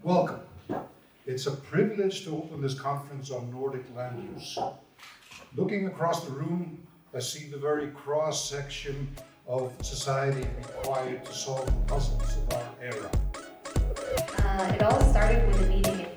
Welcome. It's a privilege to open this conference on Nordic land use. Looking across the room, I see the very cross-section of society required to solve the puzzles of our era. It all started with a meeting in